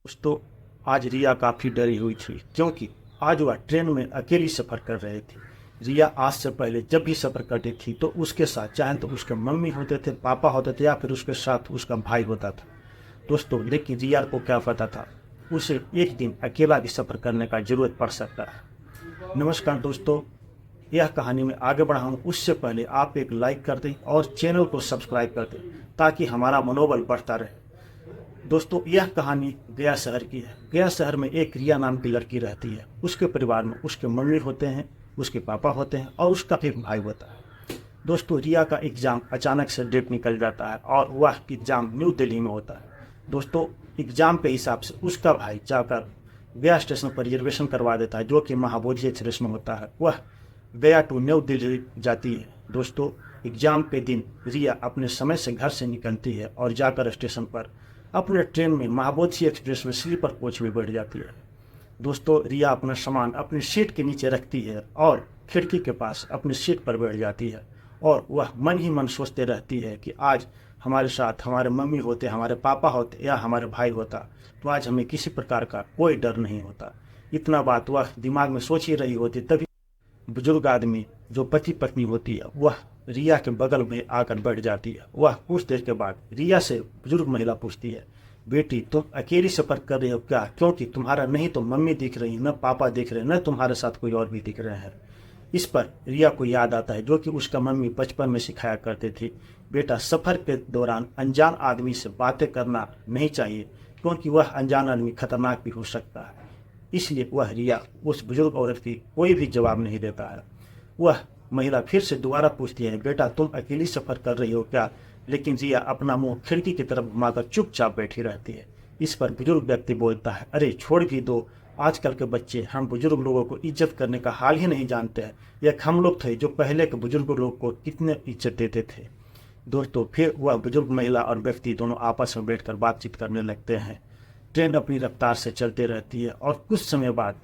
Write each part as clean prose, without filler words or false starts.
दोस्तों, आज रिया काफ़ी डरी हुई थी क्योंकि आज वह ट्रेन में अकेली सफ़र कर रही थी। रिया आज से पहले जब भी सफ़र करती थी तो उसके साथ चाहे तो उसके मम्मी होते थे, पापा होते थे या फिर उसके साथ उसका भाई होता था। दोस्तों, लेकिन रिया को क्या पता था उसे एक दिन अकेला भी सफ़र करने का ज़रूरत पड़ सकता है। नमस्कार दोस्तों, यह कहानी में आगे बढ़ाऊँ उससे पहले आप एक लाइक कर दें और चैनल को सब्सक्राइब कर दें ताकि हमारा मनोबल बढ़ता रहे। दोस्तों, यह कहानी गया शहर की है। गया शहर में एक रिया नाम की लड़की रहती है। उसके परिवार में उसके मम्मी होते हैं, उसके पापा होते हैं और उसका भी भाई होता है। दोस्तों, रिया का एग्ज़ाम अचानक से डेट निकल जाता है और वह एग्ज़ाम न्यू दिल्ली में होता है। दोस्तों, एग्ज़ाम के हिसाब से उसका भाई जाकर गया स्टेशन पर रिजर्वेशन करवा देता है, जो कि महाबोधि एक्सप्रेस में होता है। वह गया टू न्यू दिल्ली जाती है। दोस्तों, एग्ज़ाम के दिन रिया अपने समय से घर से निकलती है और जाकर स्टेशन पर अपने ट्रेन में महाबोधि एक्सप्रेस में स्लीपर कोच में बैठ जाती है। दोस्तों, रिया अपना सामान अपनी सीट के नीचे रखती है और खिड़की के पास अपनी सीट पर बैठ जाती है और वह मन ही मन सोचते रहती है कि आज हमारे साथ हमारे मम्मी होते, हमारे पापा होते या हमारे भाई होता तो आज हमें किसी प्रकार का कोई डर नहीं होता। इतना बात वह दिमाग में सोच ही रही होती, तभी बुजुर्ग आदमी जो पति पत्नी होती है वह रिया के बगल में आकर बैठ जाती है। वह कुछ देर के बाद रिया से बुजुर्ग महिला पूछती है, बेटी तुम अकेली सफर कर रही हो क्या? क्योंकि तुम्हारा नहीं तो मम्मी दिख रही, न पापा दिख रहे, न तुम्हारे साथ कोई और भी दिख रहे हैं। इस पर रिया को याद आता है जो कि उसका मम्मी बचपन में सिखाया करते थे, बेटा सफर के दौरान अनजान आदमी से बातें करना नहीं चाहिए क्योंकि वह अनजान आदमी खतरनाक भी हो सकता है। इसलिए वह रिया उस बुजुर्ग औरत की कोई भी जवाब नहीं देता है। वह महिला फिर से दोबारा पूछती है, बेटा तुम अकेली सफ़र कर रही हो क्या? लेकिन रिया अपना मुंह खिड़की की तरफ घुमाकर चुपचाप बैठी रहती है। इस पर बुजुर्ग व्यक्ति बोलता है, अरे छोड़ भी दो, आजकल के बच्चे हम बुजुर्ग लोगों को इज्जत करने का हाल ही नहीं जानते हैं। एक हम लोग थे जो पहले के बुजुर्ग लोग को कितने इज्जत देते थे। दोस्तों, फिर वह बुजुर्ग महिला और व्यक्ति दोनों आपस में बैठकर बातचीत करने लगते हैं। ट्रेन अपनी रफ्तार से चलते रहती है और कुछ समय बाद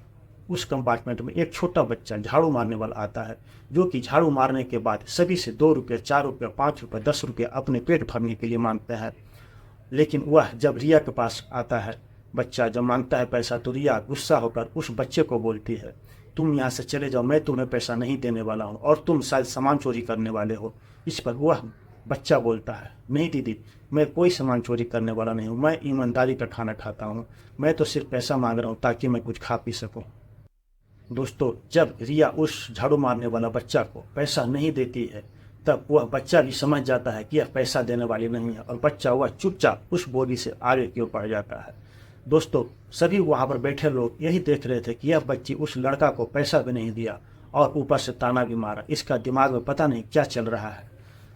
उस कंपार्टमेंट में एक छोटा बच्चा झाड़ू मारने वाला आता है, जो कि झाड़ू मारने के बाद सभी से 2 रुपये, 4 रुपये, 5 रुपये, 10 रुपये अपने पेट भरने के लिए मांगता है। लेकिन वह जब रिया के पास आता है, बच्चा जब मांगता है पैसा, तो रिया गुस्सा होकर उस बच्चे को बोलती है, तुम यहाँ से चले जाओ, मैं तुम्हें पैसा नहीं देने वाला हूँ और तुम शायद सामान चोरी करने वाले हो। इस पर वह बच्चा बोलता है, नहीं दीदी, मैं कोई सामान चोरी करने वाला नहीं हूँ, मैं ईमानदारी का खाना खाता हूँ, मैं तो सिर्फ पैसा मांग रहा हूँ ताकि मैं कुछ खा पी सकूँ। दोस्तों, जब रिया उस झाड़ू मारने वाला बच्चा को पैसा नहीं देती है, तब वह बच्चा भी समझ जाता है कि यह पैसा देने वाली नहीं है और बच्चा वह चुपचाप उस बोरी से आगे की ओर बढ़ जाता है। दोस्तों, सभी वहाँ पर बैठे लोग यही देख रहे थे कि यह बच्ची उस लड़का को पैसा भी नहीं दिया और ऊपर से ताना भी मारा। इसका दिमाग में पता नहीं क्या चल रहा है।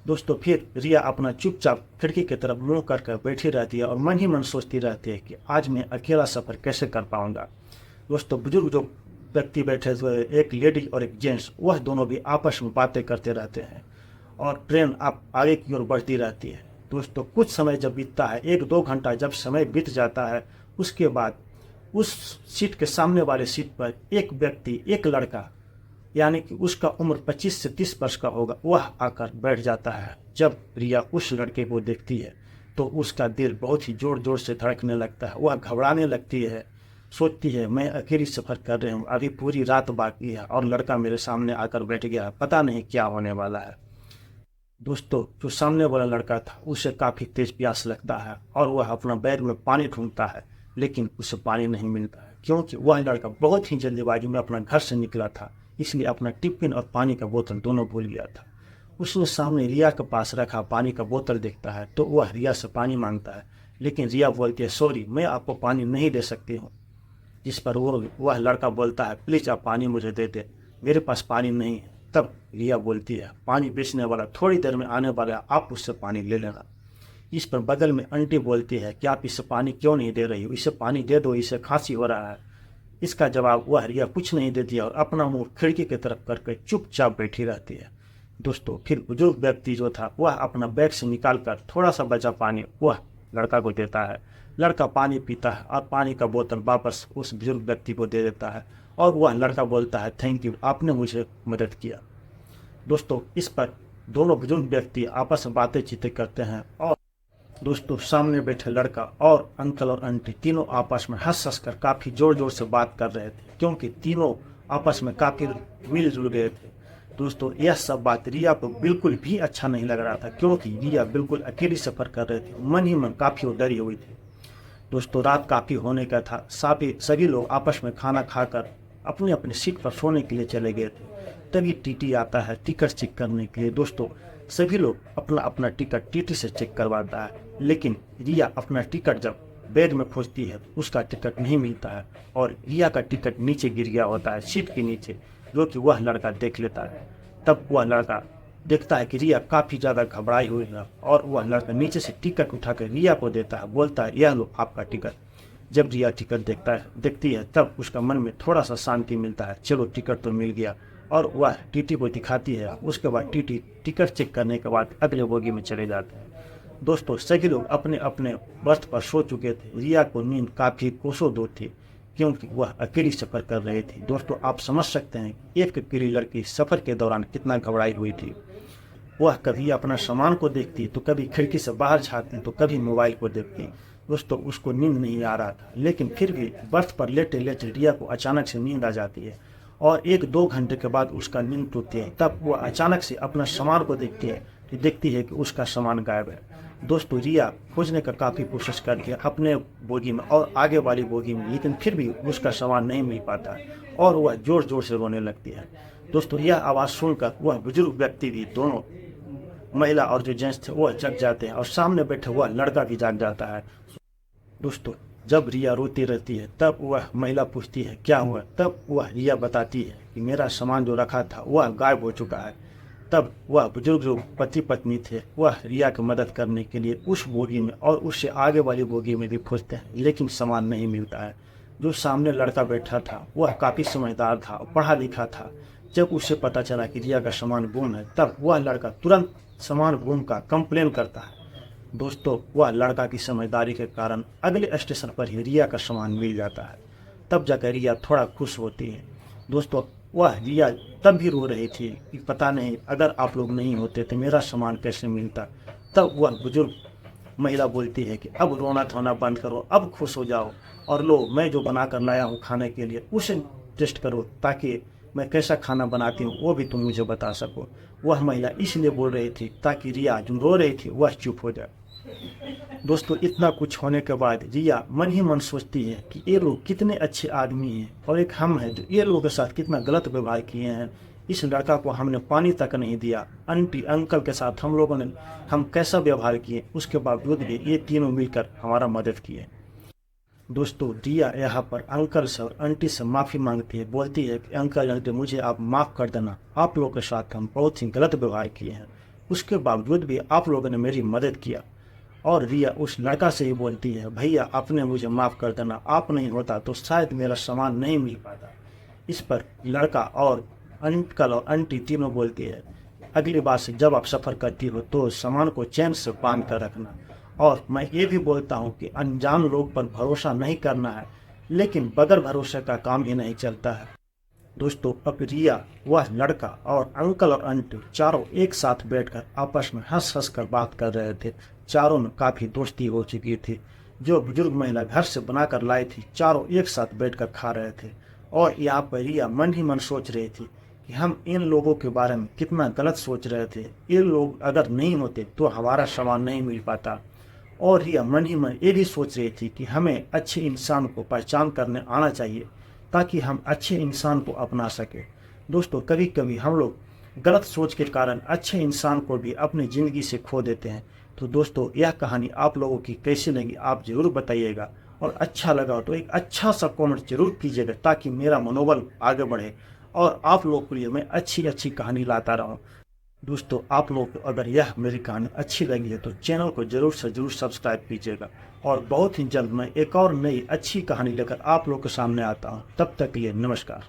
दोस्तों, फिर रिया अपना चुपचाप खिड़की की तरफ मुँह करके बैठी रहती है और मन ही मन सोचती रहती है कि आज मैं अकेला सफ़र कैसे कर पाऊँगा। दोस्तों, बुजुर्ग जो व्यक्ति बैठे हुए, एक लेडी और एक जेंट्स, वह दोनों भी आपस में बातें करते रहते हैं और ट्रेन आप आगे की ओर बढ़ती रहती है। दोस्तों, कुछ समय जब बीतता है, 1-2 घंटा जब समय बीत जाता है, उसके बाद उस सीट के सामने वाले सीट पर एक व्यक्ति, एक लड़का, यानी कि उसका उम्र 25 से 30 वर्ष का होगा, वह आकर बैठ जाता है। जब रिया उस लड़के को देखती है तो उसका दिल बहुत ही जोर जोर से धड़कने लगता है। वह घबराने लगती है, सोचती है मैं अकेली सफ़र कर रही हूँ, अभी पूरी रात बाकी है और लड़का मेरे सामने आकर बैठ गया, पता नहीं क्या होने वाला है। दोस्तों, जो सामने वाला लड़का था उसे काफ़ी तेज प्यास लगता है और वह अपना बैग में पानी ढूंढता है, लेकिन उसे पानी नहीं मिलता है क्योंकि वह लड़का बहुत ही जल्दीबाजी में अपना घर से निकला था, इसलिए अपना टिफिन और पानी का बोतल दोनों भूल गया था। उसने सामने रिया के पास रखा पानी का बोतल देखता है तो वह रिया से पानी मांगता है, लेकिन रिया बोलती है, सॉरी, मैं आपको पानी नहीं दे सकती हूँ। जिस पर वह लड़का बोलता है, प्लीज़ आप पानी मुझे दे दे, मेरे पास पानी नहीं है। तब रिया बोलती है, पानी बेचने वाला थोड़ी देर में आने वाला है, आप उससे पानी ले लेना। इस पर बगल में आंटी बोलती है कि आप इसे पानी क्यों नहीं दे रही हो, इसे पानी दे दो, इसे खांसी हो रहा है। इसका जवाब वह रिया कुछ नहीं देती है और अपना मुंह खिड़की की तरफ करके चुपचाप बैठी रहती है। दोस्तों, फिर बुजुर्ग व्यक्ति जो था वह अपना बैग से निकाल कर थोड़ा सा बचा पानी वह लड़का को देता है। लड़का पानी पीता है और पानी का बोतल वापस उस बुजुर्ग व्यक्ति को दे देता है और वह लड़का बोलता है, थैंक यू, आपने मुझे मदद किया। दोस्तों, इस पर दोनों बुजुर्ग व्यक्ति आपस में बातें चीतें करते हैं और दोस्तों सामने बैठे लड़का और अंकल और आंटी तीनों आपस में हंस हंस कर काफ़ी ज़ोर ज़ोर से बात कर रहे थे, क्योंकि तीनों आपस में काफ़ी मिलजुल गए थे। दोस्तों यह सब बात रिया को बिल्कुल भी अच्छा नहीं लग रहा था, क्योंकि रिया बिल्कुल अकेली सफ़र कर रहे थे। मन ही मन काफ़ी वो डरी हुई थी। दोस्तों रात काफ़ी होने का था, सभी लोग आपस में खाना खाकर अपनी अपनी सीट पर सोने के लिए चले गए थे। तभी टीटी आता है टिकट चेक करने के लिए। दोस्तों सभी लोग अपना अपना टिकट टीटी से चेक करवाता है, लेकिन रिया अपना टिकट जब बैग में खोजती है तो उसका टिकट नहीं मिलता है और रिया का टिकट नीचे गिर गया होता है सीट के नीचे, जो कि वह लड़का देख लेता है। तब वह लड़का देखता है कि रिया काफ़ी ज़्यादा घबराई हुई है और वह लड़का नीचे से टिकट उठाकर रिया को देता है, बोलता है यह लो आपका टिकट। जब रिया टिकट देखती है तब उसका मन में थोड़ा सा शांति मिलता है, चलो टिकट तो मिल गया। और वह टीटी को दिखाती है। उसके बाद टीटी टिकट चेक करने के बाद अगले बोगी में चले जाते हैं। दोस्तों सभी लोग अपने अपने बर्थ पर सो चुके थे। रिया को नींद काफ़ी कोसों दूर थी, क्योंकि वह अकेली सफ़र कर रही थी। दोस्तों आप समझ सकते हैं एक अकेली लड़की सफ़र के दौरान कितना घबराई हुई थी। वह कभी अपना सामान को देखती तो कभी खिड़की से बाहर झाँकती तो कभी मोबाइल को देखती। दोस्तों उसको नींद नहीं आ रहा था, लेकिन फिर भी बर्थ पर लेटे लेटे रिया को अचानक से नींद आ जाती है और 1-2 घंटे के बाद उसका नींद टूटती है। तब वह अचानक से अपना सामान को देखती है कि उसका सामान गायब है। दोस्तों रिया खोजने का काफ़ी कोशिश करती है अपने बोगी में और आगे वाली बोगी में, लेकिन फिर भी उसका सामान नहीं मिल पाता और वह ज़ोर ज़ोर से रोने लगती है। दोस्तों यह आवाज़ सुनकर वह बुजुर्ग व्यक्ति भी, दोनों महिला और जो जेंट्स थे वह जग जाते हैं और सामने बैठे हुआ लड़का भी जाग जाता है। दोस्तों जब रिया रोती रहती है तब वह महिला पूछती है क्या हुआ। तब वह रिया बताती है कि मेरा सामान जो रखा था वह गायब हो चुका है। तब वह बुजुर्ग जो पति पत्नी थे वह रिया की मदद करने के लिए उस बोगी में और उससे आगे वाली बोगी में भी खोजते हैं, लेकिन सामान नहीं मिलता है। जो सामने लड़का बैठा था वह काफ़ी समझदार था, पढ़ा लिखा था। जब उसे पता चला कि रिया का सामान गुम है तब वह लड़का तुरंत सामान गुम का कंप्लेन करता है। दोस्तों वह लड़का की समझदारी के कारण अगले स्टेशन पर ही रिया का सामान मिल जाता है। तब जाकर रिया थोड़ा खुश होती है। दोस्तों वह रिया तब भी रो रही थी कि पता नहीं अगर आप लोग नहीं होते तो मेरा सामान कैसे मिलता। तब वह बुजुर्ग महिला बोलती है कि अब रोना धोना बंद करो, अब खुश हो जाओ और लो मैं जो बना कर लाया हूँ खाने के लिए उसे टेस्ट करो, ताकि मैं कैसा खाना बनाती हूँ वो भी तुम मुझे बता सको। वह महिला इसलिए बोल रही थी ताकि रिया जो रो रही थी वह चुप हो जाए। दोस्तों इतना कुछ होने के बाद रिया मन ही मन सोचती है कि ये लोग कितने अच्छे आदमी हैं और एक हम हैं जो ये लोगों के साथ कितना गलत व्यवहार किए हैं। इस लड़का को हमने पानी तक नहीं दिया, आंटी अंकल के साथ हम लोगों ने कैसा व्यवहार किए, उसके बावजूद भी ये तीनों मिलकर हमारा मदद किए। दोस्तों रिया यहाँ पर अंकल से और आंटी से माफ़ी मांगती है, बोलती है कि अंकल आंटी मुझे आप माफ़ कर देना, आप लोगों के साथ हम बहुत ही गलत व्यवहार किए हैं, उसके बावजूद भी आप लोगों ने मेरी मदद किया। और रिया उस लड़का से ही बोलती है भैया आपने मुझे माफ़ कर देना, आप नहीं होता तो शायद मेरा सामान नहीं मिल पाता। इस पर लड़का और अंकल और आंटी तीनों बोलती है अगली बार से जब आप सफ़र करती हो तो सामान को चैन से बांध कर रखना। और मैं ये भी बोलता हूँ कि अनजान लोग पर भरोसा नहीं करना है, लेकिन बगैर भरोसे का काम ही नहीं चलता है। दोस्तों अब रिया, वह लड़का और अंकल और आंटी चारों एक साथ बैठकर आपस में हंस हंस कर बात कर रहे थे। चारों में काफ़ी दोस्ती हो चुकी थी। जो बुजुर्ग महिला घर से बनाकर लाई थी चारों एक साथ बैठकर खा रहे थे और यहाँ पर रिया मन ही मन सोच रही थी कि हम इन लोगों के बारे में कितना गलत सोच रहे थे। ये लोग अगर नहीं होते तो हमारा सामान नहीं मिल पाता। और रिया मन ही मन ये भी सोच रही थी कि हमें अच्छे इंसान को पहचान करने आना चाहिए ताकि हम अच्छे इंसान को अपना सके। दोस्तों कभी कभी हम लोग गलत सोच के कारण अच्छे इंसान को भी अपनी ज़िंदगी से खो देते हैं। तो दोस्तों यह कहानी आप लोगों की कैसी लगी आप ज़रूर बताइएगा, और अच्छा लगा तो एक अच्छा सा कमेंट जरूर कीजिएगा ताकि मेरा मनोबल आगे बढ़े और आप लोगों के लिए मैं अच्छी अच्छी कहानी लाता रहूं। दोस्तों आप लोग को अगर यह मेरी कहानी अच्छी लगी है तो चैनल को जरूर से जरूर सब्सक्राइब कीजिएगा, और बहुत ही जल्द मैं एक और नई अच्छी कहानी लेकर आप लोग के सामने आता हूँ। तब तक के लिए नमस्कार।